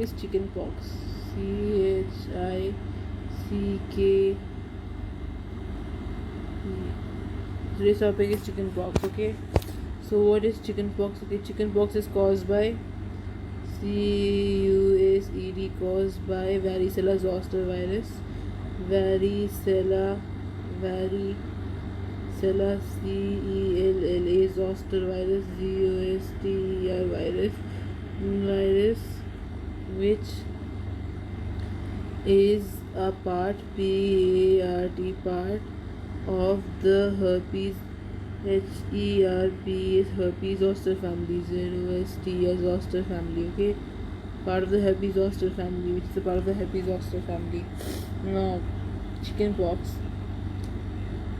is chicken pox. CHICK. Today's topic is chicken pox. Okay, so what is chicken pox? Okay, chicken pox is caused by CUSED, caused by varicella zoster virus. Varicella CELLA zoster virus, ZOSTER virus, which is a part part of the herpes herpes zoster family, ZOSTER zoster family. Okay, part of the herpes zoster family, which is a part of the herpes zoster family. Now, chicken pox.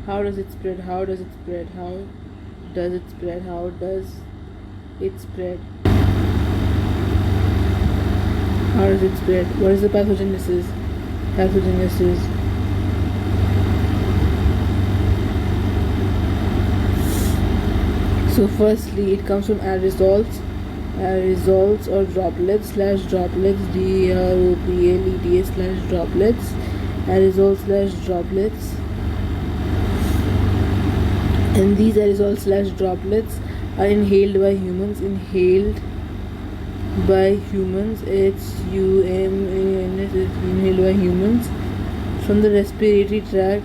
How does it spread? How does it spread? How does it spread? How does it spread? How does it spread? What is the pathogenesis? So firstly, it comes from aerosols or droplets /droplets, DROPLETS /droplets, aerosols droplets. And these aerosols droplets are inhaled by humans. It's inhaled by humans from the respiratory tract.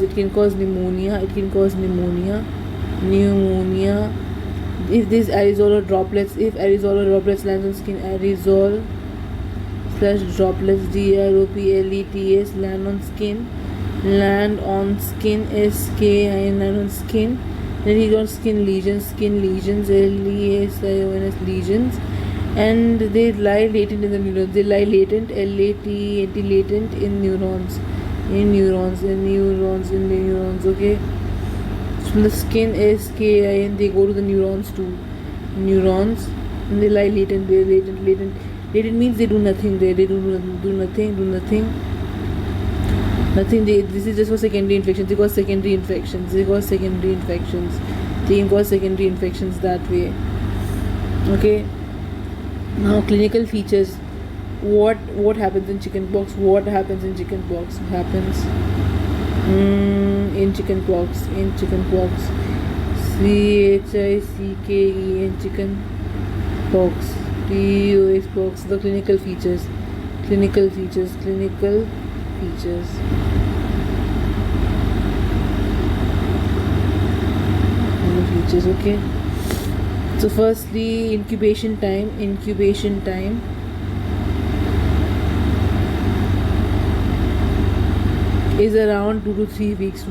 It can cause pneumonia. If aerosol or droplets lands on skin, aerosol /droplets, DROPLETS, land on skin, land on skin, then you got skin lesions, LESIONS, lesions, and they lie latent in the neurons. They lie latent, latent in neurons. Okay, from the skin, and they go to the neurons too. And they lie latent. Latent means they do nothing there. They do nothing. This is just for secondary infections. They cause secondary infections. They can cause secondary infections that way. Okay. Now, clinical features. What happens in chickenpox? In chickenpox, in chickenpox, CHICKE, in chickenpox, pox. The clinical features. Okay. So firstly, incubation time is around 2 to 3 weeks.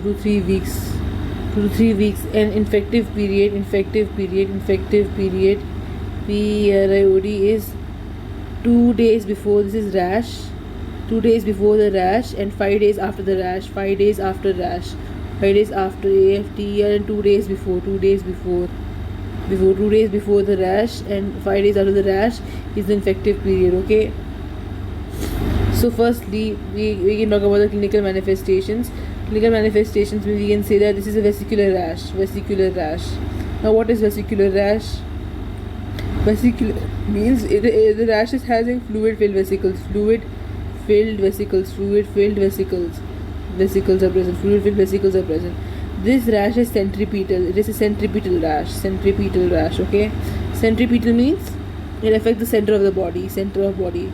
And infective period period is 2 days before. This is rash. 2 days before the rash and 5 days after the rash. 5 days after rash. 5 days after AFTER, and 2 days before. 2 days before the rash and 5 days after the rash is the infective period. Okay. So firstly, we can talk about the clinical manifestations. We can say that this is a vesicular rash. Now, what is vesicular rash? Vesicular means the rash is having fluid-filled vesicles. Fluid-filled vesicles are present. This rash is centripetal. It is a centripetal rash. Okay. Centripetal means it affects the center of the body. Center of body,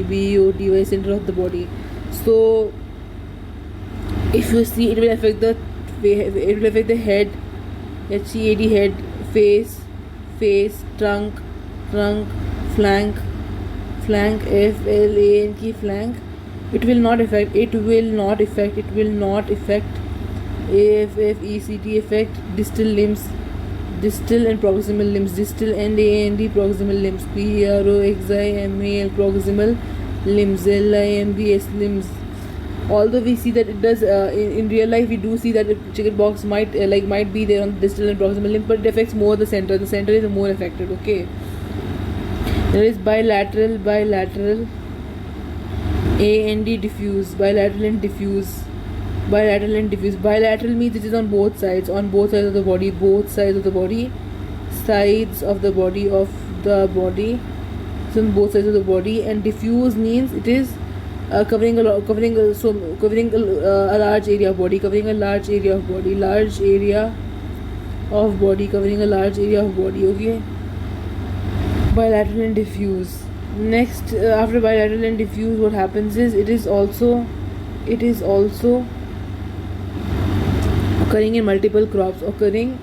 BODY, center of the body. So if you see, it will affect the head, HEAD, head, face, trunk, flank, FLANK, flank. It will not affect AFFECT effect distal limbs, distal and proximal limbs, distal and proximal limbs, PROXIMAL proximal limbs, LIMBS limbs. Although we see that it does in real life, we do see that chickenpox might be there on distal and proximal limb, but it affects more the center. The center is more affected. Okay. There is bilateral, AND diffuse, bilateral and diffuse. Bilateral and diffuse. Bilateral means it is on both sides. On both sides of the body. Both sides of the body. Sides of the body of the body. It's on both sides of the body. And diffuse means it is covering a large area of body. Covering a large area of body. Large area of body. Covering a large area of body. Okay. Bilateral and diffuse. Next, after bilateral and diffuse, what happens is it is also occurring in multiple crops. Occurring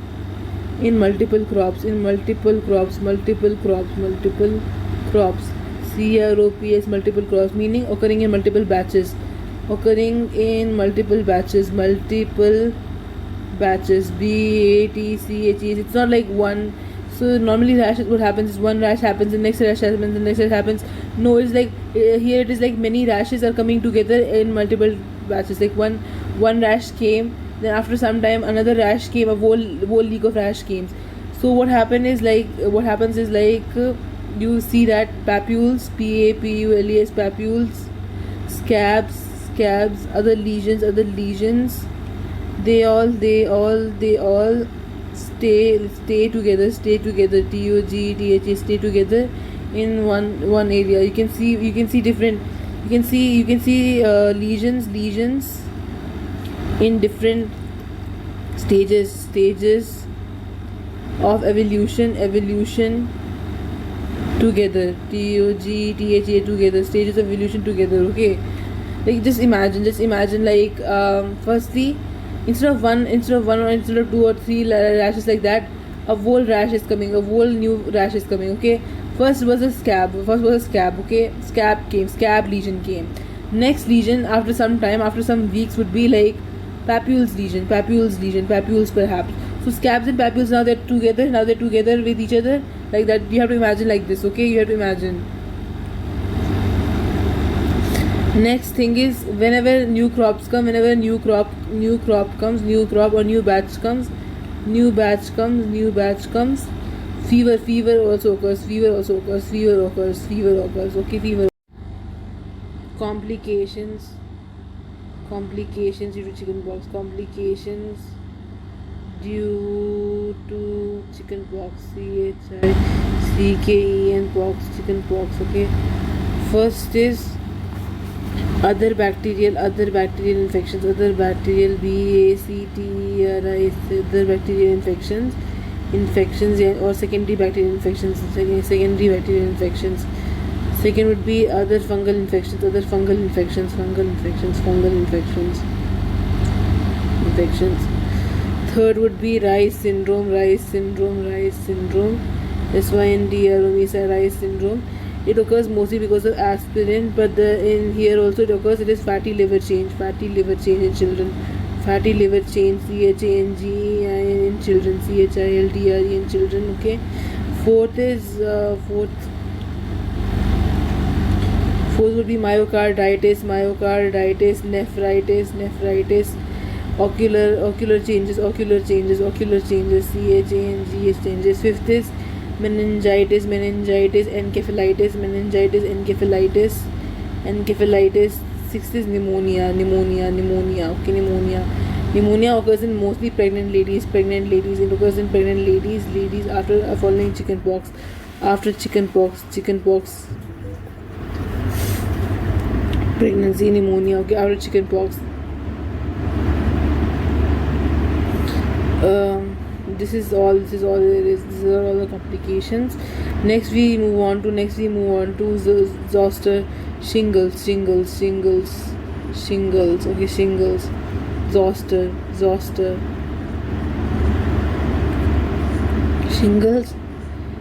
in multiple crops. In multiple crops. Multiple crops. Multiple crops. CROPS, multiple crops, meaning occurring in multiple batches. Occurring in multiple batches. Multiple batches. BATCHES. It's not like one. So normally rash, what happens is one rash happens, the next rash happens, the next rash happens. No, it's like here it is like many rashes are coming together in multiple batches. Like one rash came, then after some time another rash came, a whole league of rash came. So what happens is like you see that papules, PAPULES, papules, scabs, other lesions, they all stay together, TOGTH, stay together in one area. You can see lesions in different stages of evolution together. TOGTH together, stages of evolution together. Okay, like just imagine like firstly, instead of two or three rashes like that, a whole rash is coming, a whole new rash is coming. Okay, first was a scab. Okay, scab lesion came. Next lesion after some time, after some weeks, would be like papules perhaps. So scabs and papules, now they're together with each other, like that. You have to imagine like this. Okay, you have to imagine. Next thing is, whenever new crop or new batch comes, fever also occurs. Okay, fever. Complications due to chickenpox. Complications due to chickenpox. CHICKEN pox, chickenpox. Okay, first is other bacterial infections. Other bacterial BACTERIS, other bacterial infections or secondary bacterial infections. Second would be other fungal infections. Third would be Rice syndrome. SYNDROME, Rice syndrome. It occurs mostly because of aspirin, but in here also it occurs. It is fatty liver change in children. Fatty liver change, CHANGE in children, CHILDRE in children. Okay. Fourth would be myocarditis, nephritis, ocular changes, CHANGE changes. Fifth is meningitis, encephalitis. Sixth is pneumonia. Okay, pneumonia occurs in mostly pregnant ladies. It occurs in pregnant ladies after following chickenpox. Pregnancy, pneumonia. Okay, after chickenpox. This is all there is. These are all the complications. Next we move on to zoster, shingles. Okay, shingles, zoster. Shingles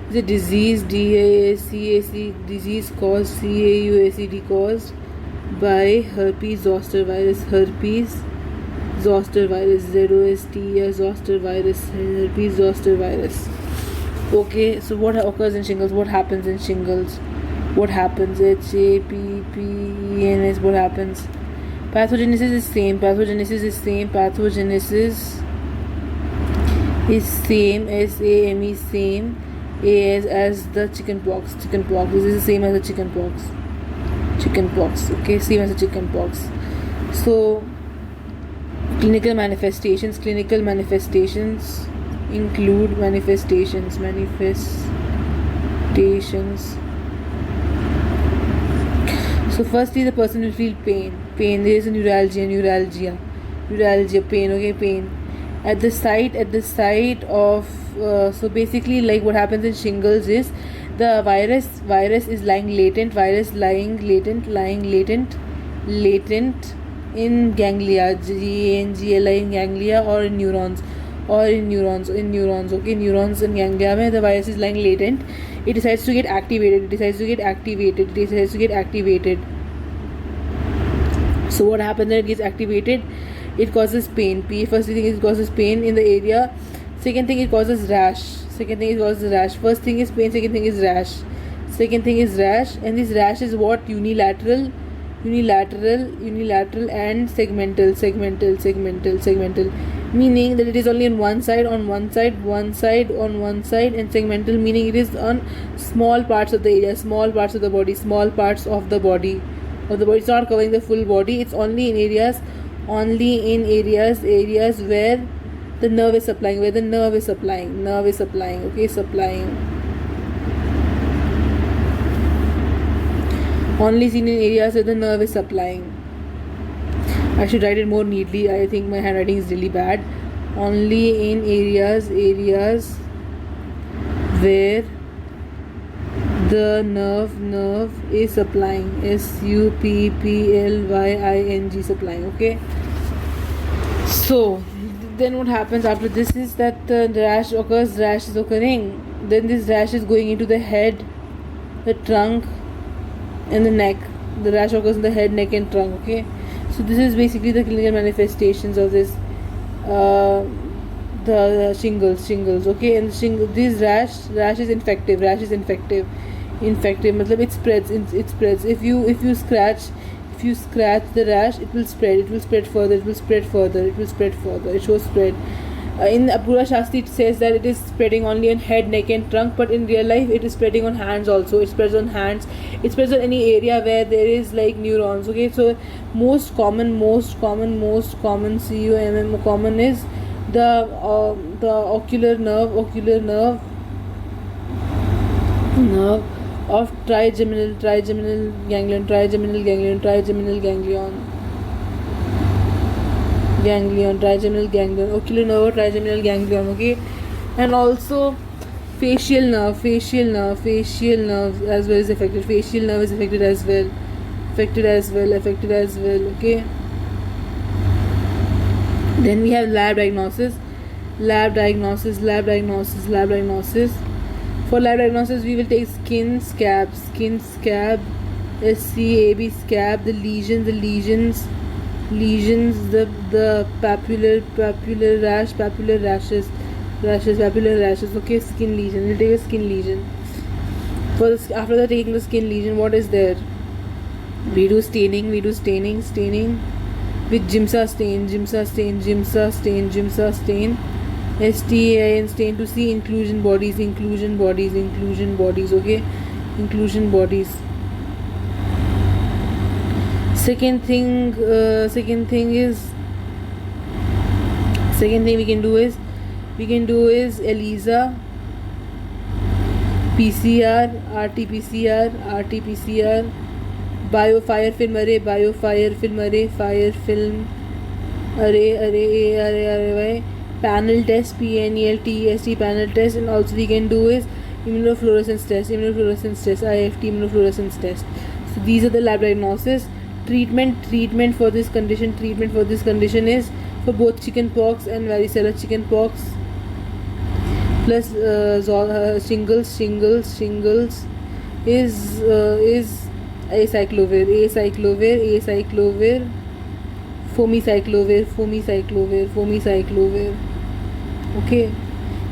is a disease, DISCAC, disease caused, CAUSED, caused by herpes zoster virus. Herpes zoster virus, ZOST, zoster virus, herpes zoster virus. Okay, so what occurs in shingles? What happens in shingles? What happens? HAPPENS. What happens? Pathogenesis is same. Pathogenesis is same. SAME, same as the chickenpox. This is the same as the chickenpox. Okay, same as the chickenpox. So Clinical manifestations include manifestations. So firstly, the person will feel pain. There is a neuralgia, pain. Okay, pain at the site of. So basically, like what happens in shingles is the virus is lying latent. Latent in ganglia, GNGLI in ganglia or in neurons. Okay, neurons in ganglia where the virus is lying latent. It decides to get activated. So what happens when it gets activated? It causes pain. First thing is it causes pain in the area. Second thing, it causes rash. First thing is pain. Second thing is rash. And this rash is what? Unilateral and segmental. Meaning that it is only on one side, and segmental meaning it is on small parts of the area, small parts of the body. It's not covering the full body. It's only in areas where the nerve is supplying. Okay, supplying. Only seen in areas where the nerve is supplying. I should write it more neatly. I think my handwriting is really bad. Only in areas where the nerve is supplying. SUPPLYING, supplying. Okay. So then what happens after this is that the rash is occurring. Then this rash is going into the head, the trunk, and the neck. The rash occurs in the head, neck, and trunk. Okay, so this is basically the clinical manifestations of this the shingles. Okay, and this rash is infective. Matlab it spreads. If you scratch the rash, it will spread further. It shows spread. In Apurva Shastri it says that it is spreading only on head, neck and trunk, but in real life it is spreading on hands also. It spreads on hands. It spreads on any area where there is like neurons. Okay, so most common common is the ocular nerve of trigeminal ganglion, trigeminal ganglion, ocular nerve, trigeminal ganglion. Okay, and also facial nerve as well is affected. Facial nerve is affected as well. Okay, then we have lab diagnosis. For lab diagnosis, we will take skin scab, SCAB, scab, the lesions, the papular rashes. Okay, skin lesion. We'll take a skin lesion. After that, taking the skin lesion, what is there? We do staining with Giemsa stain, STAIN stain to see inclusion bodies. Okay, inclusion bodies. Second thing we can do is ELISA, PCR, RT-PCR, fire film array, panel test, PNELTEST panel test, and also we can do is immunofluorescence test, IFT immunofluorescence test. So these are the lab diagnosis. Treatment for this condition is for both chickenpox and varicella chickenpox plus shingles is acyclovir, foamycyclovir. Okay,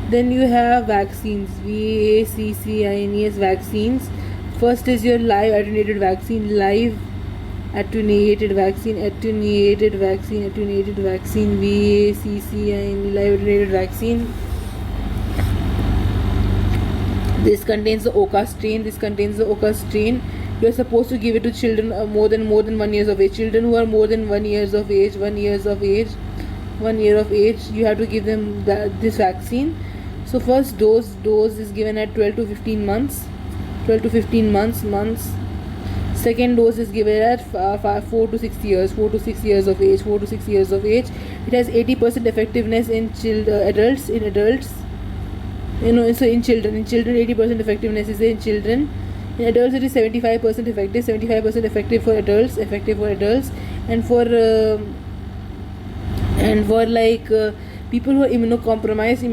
then you have vaccines, VACCINES vaccines. First is your live attenuated vaccine, VACCINE, live attenuated vaccine. This contains the OCA strain. You are supposed to give it to children more than 1 year of age. Children who are more than 1 year of age 1 year of age, you have to give them this vaccine. So first dose is given at 12 to 15 months. 12 to 15 months. Second dose is given at 4 to 6 years. 4 to 6 years of age. 4 to 6 years of age. It has 80% effectiveness in adults. In adults, so in children 80% effectiveness is in children. In adults it is 75% effective. 75% effective for adults. And for people who are immunocompromised,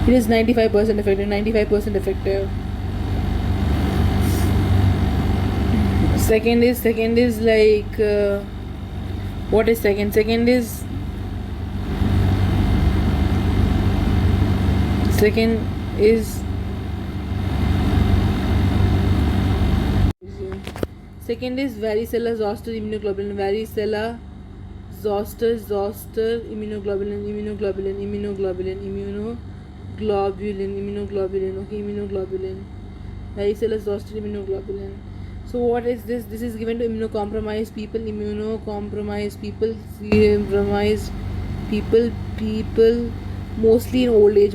it is 95% effective. 95% effective. Second is like what is second? Second is varicella zoster immunoglobulin. Varicella zoster immunoglobulin. Okay, immunoglobulin. Varicella zoster immunoglobulin. So what is this? This is given to immunocompromised people. Mostly in old age.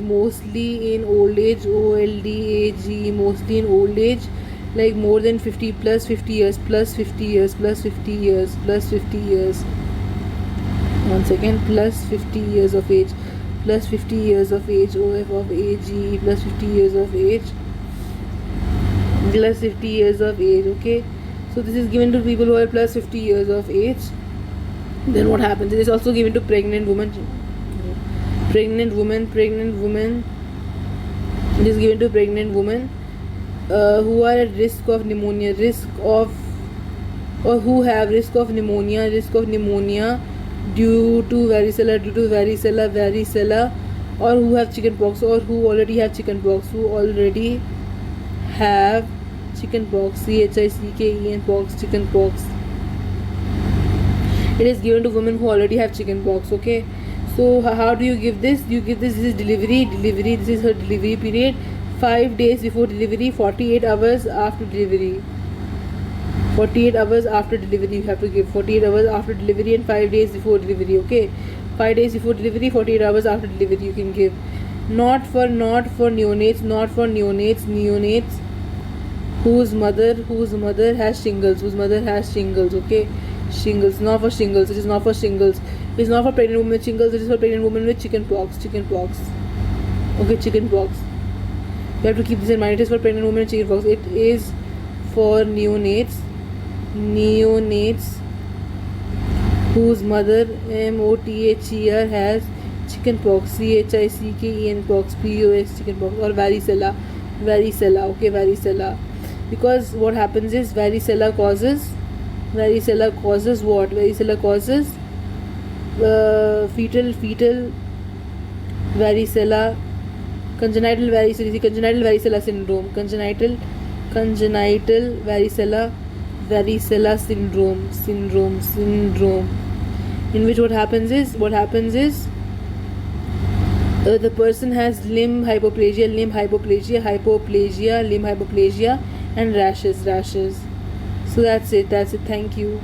OLD AG. Mostly in old age, like more than 50 plus 50 years. 1 second. Plus 50 years of age. OF of AG. Plus 50 years of age. Plus 50 years of age. Okay, so this is given to people who are plus 50 years of age. Then what happens? It is also given to pregnant women. It is given to pregnant women who are at risk of pneumonia, who have risk of pneumonia due to varicella, or who have chickenpox, or who already have chickenpox, chickenpox. It is given to women who already have chickenpox. Okay, so how do you give this? This is delivery. This is her delivery period. 5 days before delivery, 48 hours after delivery. 48 hours after delivery you have to give. 48 hours after delivery and 5 days before delivery. Okay, 5 days before delivery, 48 hours after delivery you can give. Not for neonates whose mother has shingles. Okay, shingles. Not for shingles. It is not for shingles. It is not for pregnant women with shingles. It is for pregnant women with chickenpox. Okay, chickenpox. You have to keep this in mind. It is for pregnant women with chickenpox. It is for neonates whose mother MOTHER has chickenpox. CHICKEN-pox. POX. Chickenpox or varicella. Okay, varicella. Because what happens is varicella causes what? Varicella causes fetal varicella, congenital varicella syndrome, congenital varicella syndrome, in which what happens is the person has limb hypoplasia, and rashes. So that's it. Thank you.